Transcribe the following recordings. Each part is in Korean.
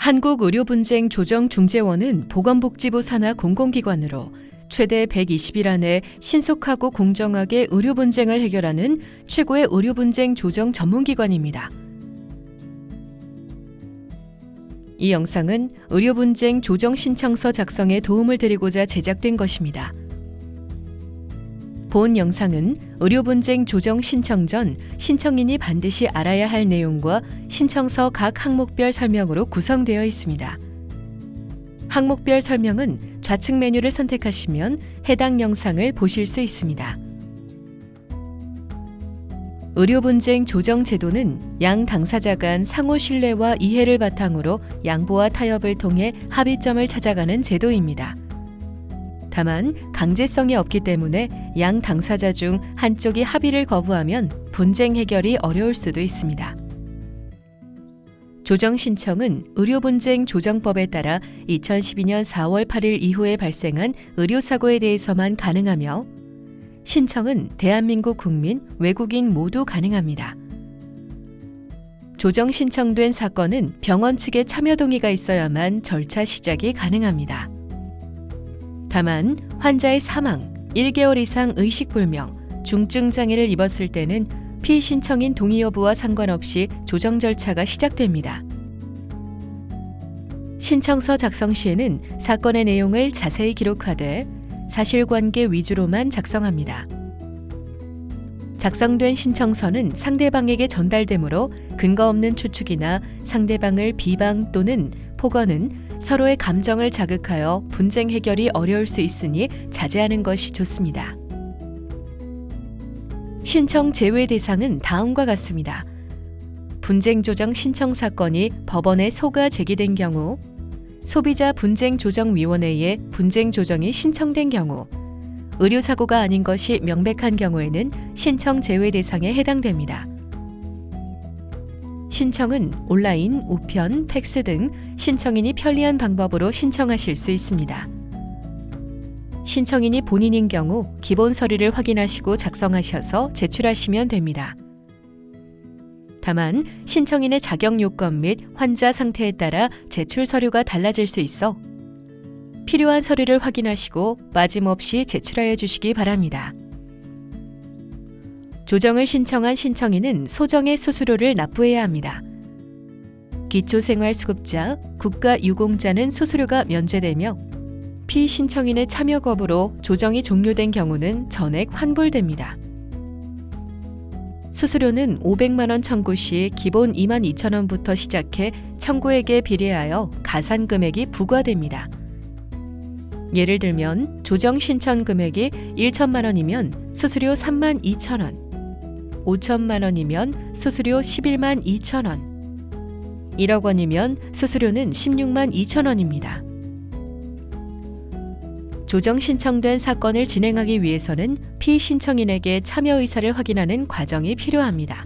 한국의료분쟁조정중재원은 보건복지부 산하 공공기관으로 최대 120일 안에 신속하고 공정하게 의료분쟁을 해결하는 최고의 의료분쟁 조정 전문기관입니다. 이 영상은 의료분쟁 조정 신청서 작성에 도움을 드리고자 제작된 것입니다. 본 영상은 의료분쟁 조정 신청 전 신청인이 반드시 알아야 할 내용과 신청서 각 항목별 설명으로 구성되어 있습니다. 항목별 설명은 좌측 메뉴를 선택하시면 해당 영상을 보실 수 있습니다. 의료분쟁 조정 제도는 양 당사자 간 상호 신뢰와 이해를 바탕으로 양보와 타협을 통해 합의점을 찾아가는 제도입니다. 다만 강제성이 없기 때문에 양 당사자 중 한쪽이 합의를 거부하면 분쟁 해결이 어려울 수도 있습니다. 조정 신청은 의료분쟁 조정법에 따라 2012년 4월 8일 이후에 발생한 의료사고에 대해서만 가능하며 신청은 대한민국 국민, 외국인 모두 가능합니다. 조정 신청된 사건은 병원 측의 참여 동의가 있어야만 절차 시작이 가능합니다. 다만 환자의 사망, 1개월 이상 의식불명, 중증 장애를 입었을 때는 피신청인 동의 여부와 상관없이 조정 절차가 시작됩니다. 신청서 작성 시에는 사건의 내용을 자세히 기록하되 사실관계 위주로만 작성합니다. 작성된 신청서는 상대방에게 전달되므로 근거 없는 추측이나 상대방을 비방 또는 폭언은 서로의 감정을 자극하여 분쟁 해결이 어려울 수 있으니 자제하는 것이 좋습니다. 신청 제외 대상은 다음과 같습니다. 분쟁 조정 신청 사건이 법원에 소가 제기된 경우, 소비자 분쟁조정위원회에 분쟁 조정이 신청된 경우, 의료사고가 아닌 것이 명백한 경우에는 신청 제외 대상에 해당됩니다. 신청은 온라인, 우편, 팩스 등 신청인이 편리한 방법으로 신청하실 수 있습니다. 신청인이 본인인 경우 기본 서류를 확인하시고 작성하셔서 제출하시면 됩니다. 다만 신청인의 자격 요건 및 환자 상태에 따라 제출 서류가 달라질 수 있어 필요한 서류를 확인하시고 빠짐없이 제출하여 주시기 바랍니다. 조정을 신청한 신청인은 소정의 수수료를 납부해야 합니다. 기초생활수급자, 국가유공자는 수수료가 면제되며 피신청인의 참여 거부로 조정이 종료된 경우는 전액 환불됩니다. 수수료는 500만 원 청구 시 기본 22,000원부터 시작해 청구액에 비례하여 가산 금액이 부과됩니다. 예를 들면 조정 신청 금액이 1천만 원이면 수수료 32,000원, 5천만 원이면 수수료 11만 2천 원, 1억 원이면 수수료는 16만 2천 원입니다. 조정 신청된 사건을 진행하기 위해서는 피신청인에게 참여 의사를 확인하는 과정이 필요합니다.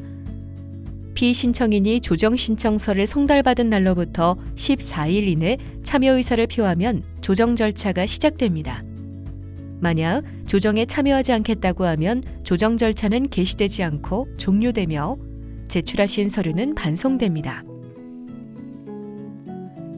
피신청인이 조정 신청서를 송달받은 날로부터 14일 이내 참여 의사를 표하면 조정 절차가 시작됩니다. 만약 조정에 참여하지 않겠다고 하면 조정 절차는 개시되지 않고 종료되며 제출하신 서류는 반송됩니다.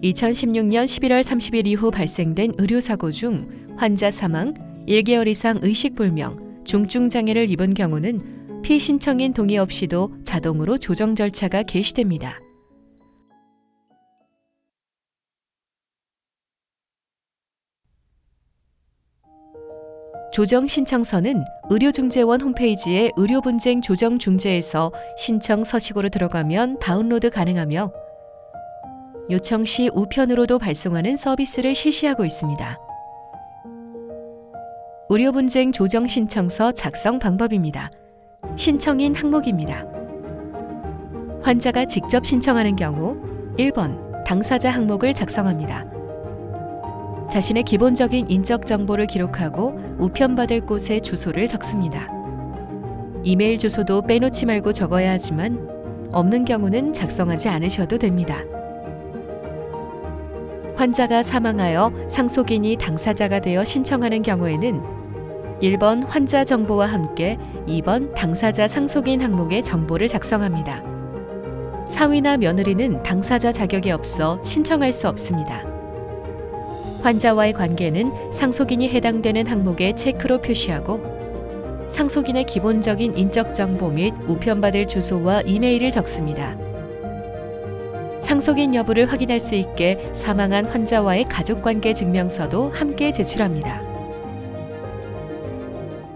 2016년 11월 30일 이후 발생된 의료사고 중 환자 사망, 1개월 이상 의식불명, 중증 장애를 입은 경우는 피신청인 동의 없이도 자동으로 조정 절차가 개시됩니다. 조정 신청서는 의료중재원 홈페이지의 의료분쟁 조정 중재에서 신청 서식으로 들어가면 다운로드 가능하며 요청 시 우편으로도 발송하는 서비스를 실시하고 있습니다. 의료분쟁 조정 신청서 작성 방법입니다. 신청인 항목입니다. 환자가 직접 신청하는 경우 1번 당사자 항목을 작성합니다. 자신의 기본적인 인적 정보를 기록하고 우편받을 곳의 주소를 적습니다. 이메일 주소도 빼놓지 말고 적어야 하지만 없는 경우는 작성하지 않으셔도 됩니다. 환자가 사망하여 상속인이 당사자가 되어 신청하는 경우에는 1번 환자 정보와 함께 2번 당사자 상속인 항목의 정보를 작성합니다. 사위나 며느리는 당사자 자격이 없어 신청할 수 없습니다. 환자와의 관계는 상속인이 해당되는 항목에 체크로 표시하고 상속인의 기본적인 인적 정보 및 우편받을 주소와 이메일을 적습니다. 상속인 여부를 확인할 수 있게 사망한 환자와의 가족관계 증명서도 함께 제출합니다.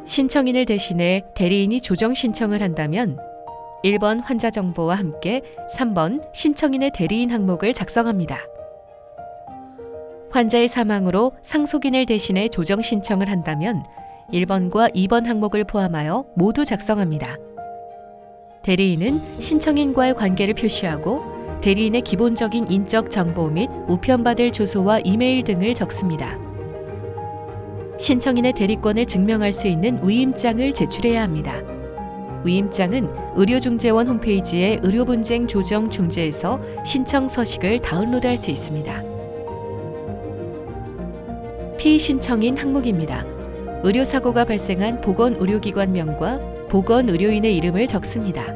신청인을 대신해 대리인이 조정 신청을 한다면 1번 환자 정보와 함께 3번 신청인의 대리인 항목을 작성합니다. 환자의 사망으로 상속인을 대신해 조정 신청을 한다면 1번과 2번 항목을 포함하여 모두 작성합니다. 대리인은 신청인과의 관계를 표시하고 대리인의 기본적인 인적 정보 및 우편받을 주소와 이메일 등을 적습니다. 신청인의 대리권을 증명할 수 있는 위임장을 제출해야 합니다. 위임장은 의료중재원 홈페이지의 의료분쟁 조정 중재에서 신청 서식을 다운로드할 수 있습니다. 피신청인 항목입니다. 의료사고가 발생한 보건의료기관명과 보건의료인의 이름을 적습니다.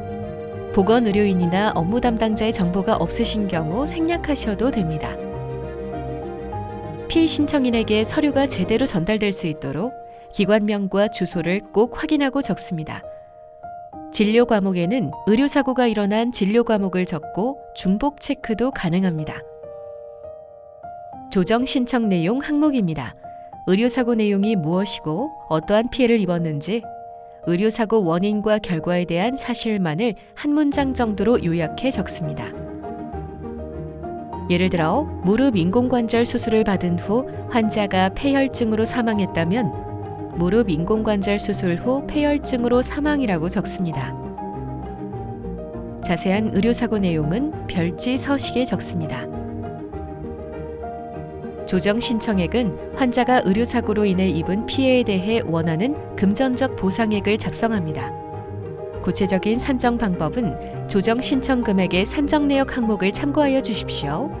보건의료인이나 업무 담당자의 정보가 없으신 경우 생략하셔도 됩니다. 피신청인에게 서류가 제대로 전달될 수 있도록 기관명과 주소를 꼭 확인하고 적습니다. 진료 과목에는 의료사고가 일어난 진료 과목을 적고 중복 체크도 가능합니다. 조정 신청 내용 항목입니다. 의료사고 내용이 무엇이고 어떠한 피해를 입었는지, 의료사고 원인과 결과에 대한 사실만을 한 문장 정도로 요약해 적습니다. 예를 들어 무릎 인공관절 수술을 받은 후 환자가 폐혈증으로 사망했다면 무릎 인공관절 수술 후 폐혈증으로 사망이라고 적습니다. 자세한 의료사고 내용은 별지 서식에 적습니다. 조정 신청액은 환자가 의료사고로 인해 입은 피해에 대해 원하는 금전적 보상액을 작성합니다. 구체적인 산정 방법은 조정 신청 금액의 산정 내역 항목을 참고하여 주십시오.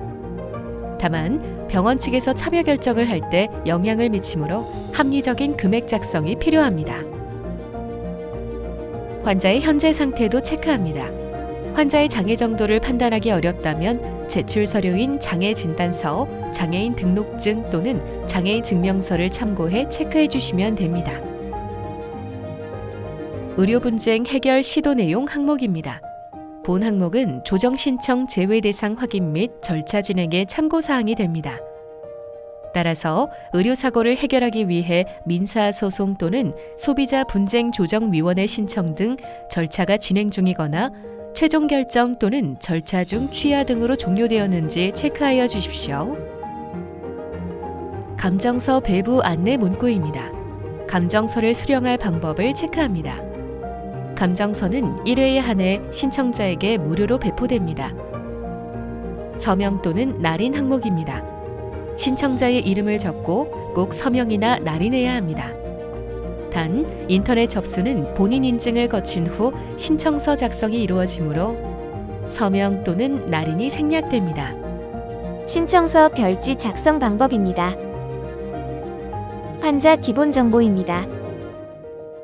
다만 병원 측에서 참여 결정을 할 때 영향을 미치므로 합리적인 금액 작성이 필요합니다. 환자의 현재 상태도 체크합니다. 환자의 장애 정도를 판단하기 어렵다면 제출 서류인 장애 진단서, 장애인 등록증 또는 장애인 증명서를 참고해 체크해 주시면 됩니다. 의료 분쟁 해결 시도 내용 항목입니다. 본 항목은 조정 신청 제외 대상 확인 및 절차 진행의 참고 사항이 됩니다. 따라서 의료사고를 해결하기 위해 민사소송 또는 소비자 분쟁 조정위원회 신청 등 절차가 진행 중이거나 최종 결정 또는 절차 중 취하 등으로 종료되었는지 체크하여 주십시오. 감정서 배부 안내 문구입니다. 감정서를 수령할 방법을 체크합니다. 감정서는 1회에 한해 신청자에게 무료로 배포됩니다. 서명 또는 날인 항목입니다. 신청자의 이름을 적고 꼭 서명이나 날인해야 합니다. 단, 인터넷 접수는 본인 인증을 거친 후 신청서 작성이 이루어지므로 서명 또는 날인이 생략됩니다. 신청서 별지 작성 방법입니다. 환자 기본 정보입니다.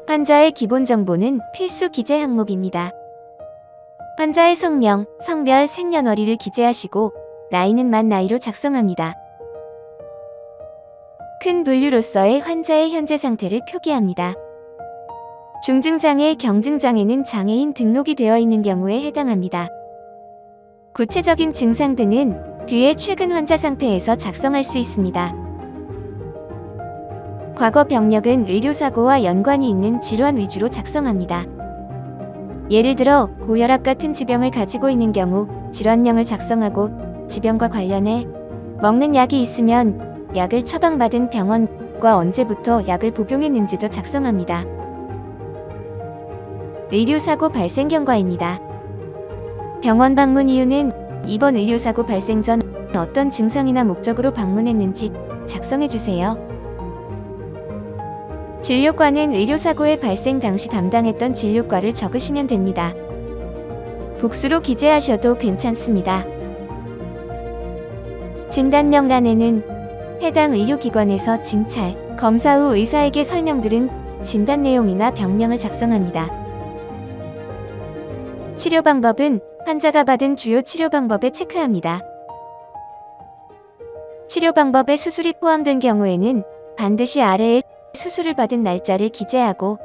환자의 기본 정보는 필수 기재 항목입니다. 환자의 성명, 성별, 생년월일을 기재하시고 나이는 만 나이로 작성합니다. 큰 분류로서의 환자의 현재 상태를 표기합니다. 중증장애, 경증장애는 장애인 등록이 되어 있는 경우에 해당합니다. 구체적인 증상 등은 뒤에 최근 환자 상태에서 작성할 수 있습니다. 과거 병력은 의료사고와 연관이 있는 질환 위주로 작성합니다. 예를 들어 고혈압 같은 지병을 가지고 있는 경우 질환명을 작성하고 지병과 관련해 먹는 약이 있으면 약을 처방받은 병원과 언제부터 약을 복용했는지도 작성합니다. 의료사고 발생 경과입니다. 병원 방문 이유는 이번 의료사고 발생 전 어떤 증상이나 목적으로 방문했는지 작성해 주세요. 진료과는 의료사고의 발생 당시 담당했던 진료과를 적으시면 됩니다. 복수로 기재하셔도 괜찮습니다. 진단명란에는 해당 의료기관에서 진찰, 검사 후 의사에게 설명드린 진단 내용이나 병명을 작성합니다. 치료 방법은 환자가 받은 주요 치료 방법에 체크합니다. 치료 방법에 수술이 포함된 경우에는 반드시 아래에 수술을 받은 날짜를 기재하고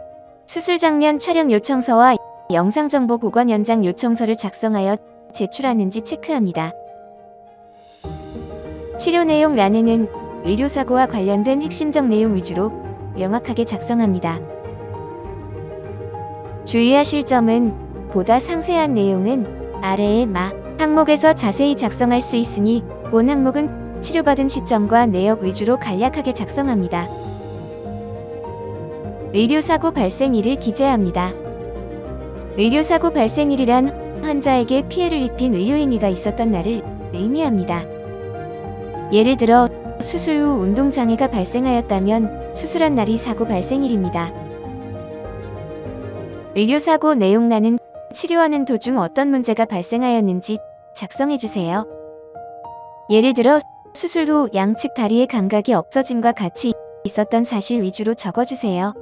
수술 장면 촬영 요청서와 영상정보 보관 연장 요청서를 작성하여 제출하는지 체크합니다. 치료 내용 란에는 의료사고와 관련된 핵심적 내용 위주로 명확하게 작성합니다. 주의하실 점은 보다 상세한 내용은 아래의 항목에서 자세히 작성할 수 있으니 본 항목은 치료받은 시점과 내역 위주로 간략하게 작성합니다. 의료사고 발생일을 기재합니다. 의료사고 발생일이란 환자에게 피해를 입힌 의료행위가 있었던 날을 의미합니다. 예를 들어 수술 후 운동장애가 발생하였다면 수술한 날이 사고 발생일입니다. 의료사고 내용란은 치료하는 도중 어떤 문제가 발생하였는지 작성해주세요. 예를 들어 수술 후 양측 다리의 감각이 없어짐과 같이 있었던 사실 위주로 적어주세요.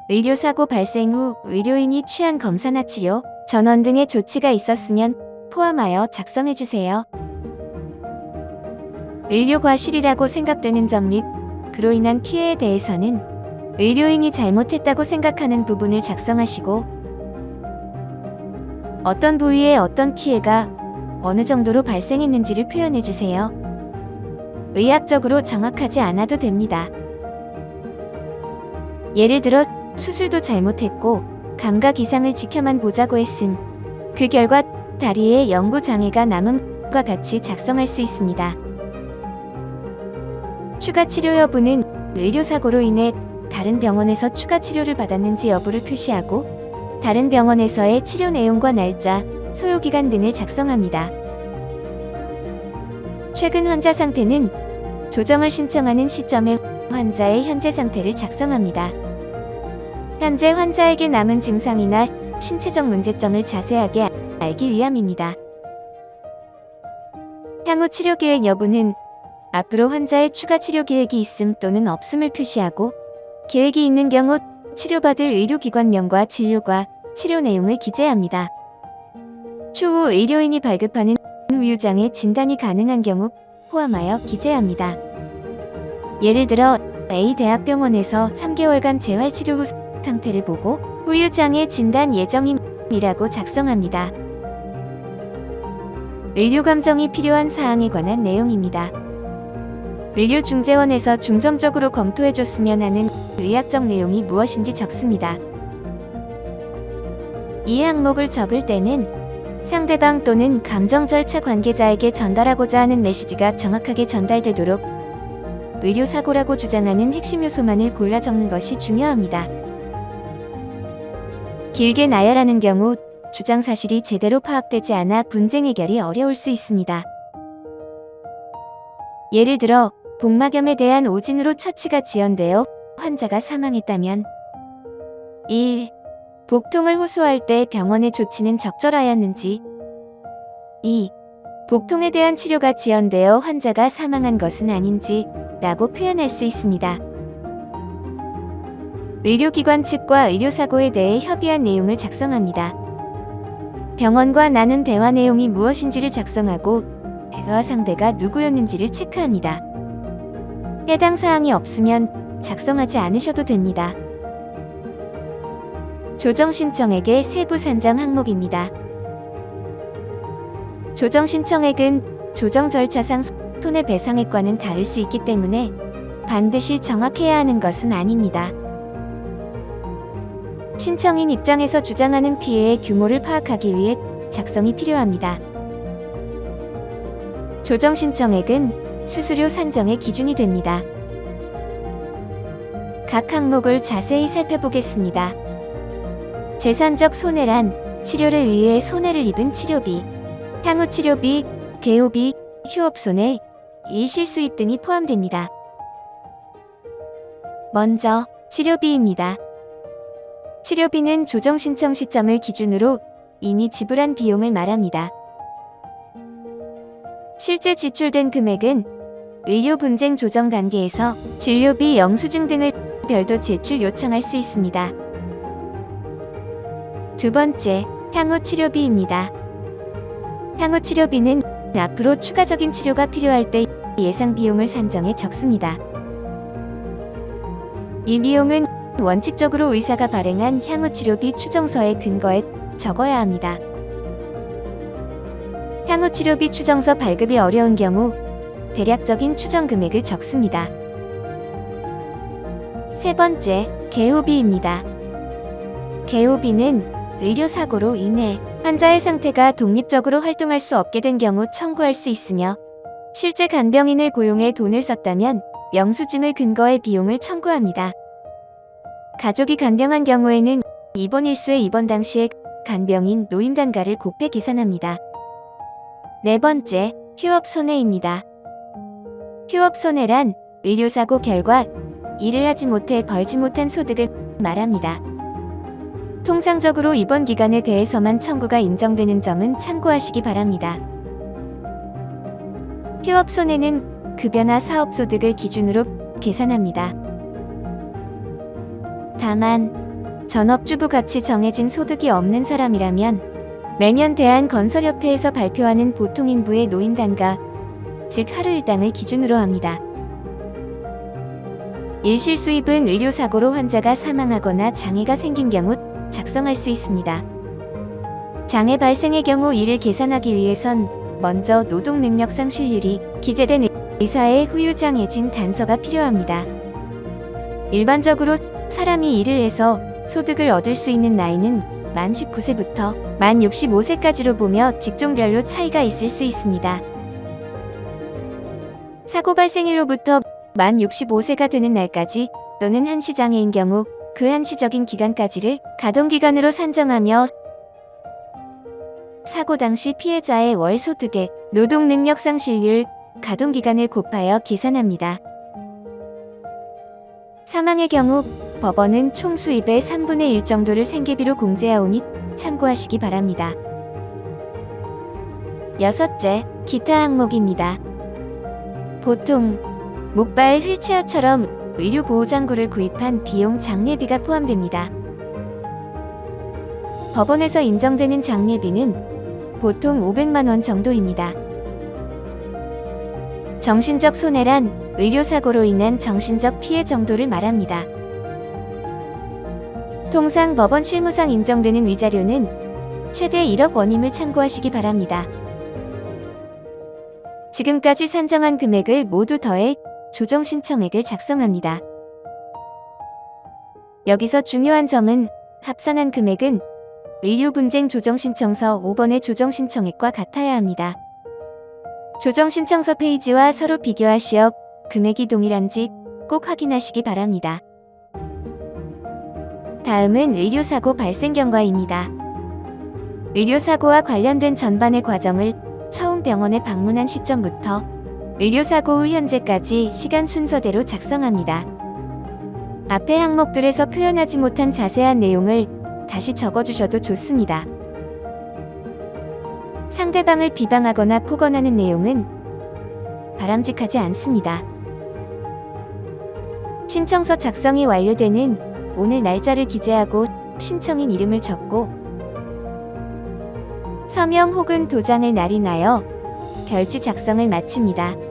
의료사고 발생 후 의료인이 취한 검사나 치료, 전원 등의 조치가 있었으면 포함하여 작성해주세요. 의료과실이라고 생각되는 점 및 그로 인한 피해에 대해서는 의료인이 잘못했다고 생각하는 부분을 작성하시고 어떤 부위에 어떤 피해가 어느 정도로 발생했는지를 표현해주세요. 의학적으로 정확하지 않아도 됩니다. 예를 들어 수술도 잘못했고 감각 이상을 지켜만 보자고 했음. 그 결과 다리에 영구 장애가 남음과 같이 작성할 수 있습니다. 추가 치료 여부는 의료사고로 인해 다른 병원에서 추가 치료를 받았는지 여부를 표시하고 다른 병원에서의 치료 내용과 날짜, 소요기간 등을 작성합니다. 최근 환자 상태는 조정을 신청하는 시점에 환자의 현재 상태를 작성합니다. 현재 환자에게 남은 증상이나 신체적 문제점을 자세하게 알기 위함입니다. 향후 치료 계획 여부는 앞으로 환자의 추가 치료 계획이 있음 또는 없음을 표시하고 계획이 있는 경우 치료받을 의료기관명과 진료과 치료 내용을 기재합니다. 추후 의료인이 발급하는 후유장애 진단이 가능한 경우 포함하여 기재합니다. 예를 들어 A 대학병원에서 3개월간 재활치료 후 상태를 보고 후유장애 진단 예정임이라고 작성합니다. 의료감정이 필요한 사항에 관한 내용입니다. 의료중재원에서 중점적으로 검토해줬으면 하는 의학적 내용이 무엇인지 적습니다. 이 항목을 적을 때는 상대방 또는 감정 절차 관계자에게 전달하고자 하는 메시지가 정확하게 전달되도록 의료사고라고 주장하는 핵심 요소만을 골라 적는 것이 중요합니다. 길게 나열하는 경우 주장 사실이 제대로 파악되지 않아 분쟁 해결이 어려울 수 있습니다. 예를 들어 복막염에 대한 오진으로 처치가 지연되어 환자가 사망했다면 1. 복통을 호소할 때 병원의 조치는 적절하였는지 2. 복통에 대한 치료가 지연되어 환자가 사망한 것은 아닌지 라고 표현할 수 있습니다. 의료기관 측과 의료사고에 대해 협의한 내용을 작성합니다. 병원과 나눈 대화 내용이 무엇인지를 작성하고 대화 상대가 누구였는지를 체크합니다. 해당 사항이 없으면 작성하지 않으셔도 됩니다. 조정 신청액의 세부 산정 항목입니다. 조정 신청액은 조정 절차상 손해배상액과는 다를 수 있기 때문에 반드시 정확해야 하는 것은 아닙니다. 신청인 입장에서 주장하는 피해의 규모를 파악하기 위해 작성이 필요합니다. 조정 신청액은 수수료 산정의 기준이 됩니다. 각 항목을 자세히 살펴보겠습니다. 재산적 손해란 치료를 위해 손해를 입은 치료비, 향후 치료비, 개호비, 휴업손해, 일실수입 등이 포함됩니다. 먼저 치료비입니다. 치료비는 조정 신청 시점을 기준으로 이미 지불한 비용을 말합니다. 실제 지출된 금액은 의료 분쟁 조정 단계에서 진료비, 영수증 등을 별도 제출 요청할 수 있습니다. 두 번째, 향후 치료비입니다. 향후 치료비는 앞으로 추가적인 치료가 필요할 때 예상 비용을 산정해 적습니다. 이 비용은 원칙적으로 의사가 발행한 향후 치료비 추정서에 근거해 적어야 합니다. 향후 치료비 추정서 발급이 어려운 경우 대략적인 추정 금액을 적습니다. 세 번째, 개호비입니다. 개호비는 의료사고로 인해 환자의 상태가 독립적으로 활동할 수 없게 된 경우 청구할 수 있으며, 실제 간병인을 고용해 돈을 썼다면 영수증을 근거해 비용을 청구합니다. 가족이 간병한 경우에는 입원 일수의 입원 당시에 간병인 노임단가를 곱해 계산합니다. 네 번째, 휴업손해입니다. 휴업손해란 의료사고 결과 일을 하지 못해 벌지 못한 소득을 말합니다. 통상적으로 입원 기간에 대해서만 청구가 인정되는 점은 참고하시기 바랍니다. 휴업손해는 급여나 사업소득을 기준으로 계산합니다. 다만 전업주부 같이 정해진 소득이 없는 사람이라면 매년 대한건설협회에서 발표하는 보통인부의 노임단가, 즉 하루일당을 기준으로 합니다. 일실수입은 의료사고로 환자가 사망하거나 장애가 생긴 경우 작성할 수 있습니다. 장애 발생의 경우 이를 계산하기 위해선 먼저 노동능력상실률이 기재된 의사의 후유장애진 단서가 필요합니다. 일반적으로 사람이 일을 해서 소득을 얻을 수 있는 나이는 만 19세부터 만 65세까지로 보며 직종별로 차이가 있을 수 있습니다. 사고 발생일로부터 만 65세가 되는 날까지 또는 한시장애인 경우 그 한시적인 기간까지를 가동기간으로 산정하며 사고 당시 피해자의 월 소득의 노동능력상실률, 가동기간을 곱하여 계산합니다. 사망의 경우 법원은 총 수입의 3분의 1 정도를 생계비로 공제하오니 참고하시기 바랍니다. 여섯째, 기타 항목입니다. 보통 목발 휠체어처럼 의료보호장구를 구입한 비용 장례비가 포함됩니다. 법원에서 인정되는 장례비는 보통 500만 원 정도입니다. 정신적 손해란 의료사고로 인한 정신적 피해 정도를 말합니다. 통상 법원 실무상 인정되는 위자료는 최대 1억 원임을 참고하시기 바랍니다. 지금까지 산정한 금액을 모두 더해 조정신청액을 작성합니다. 여기서 중요한 점은 합산한 금액은 의료분쟁 조정신청서 5번의 조정신청액과 같아야 합니다. 조정신청서 페이지와 서로 비교하시어 금액이 동일한지 꼭 확인하시기 바랍니다. 다음은 의료사고 발생 경과입니다. 의료사고와 관련된 전반의 과정을 처음 병원에 방문한 시점부터 의료사고 후 현재까지 시간 순서대로 작성합니다. 앞의 항목들에서 표현하지 못한 자세한 내용을 다시 적어주셔도 좋습니다. 상대방을 비방하거나 폭언하는 내용은 바람직하지 않습니다. 신청서 작성이 완료되는 오늘 날짜를 기재하고 신청인 이름을 적고 서명 혹은 도장을 날인하여 별지 작성을 마칩니다.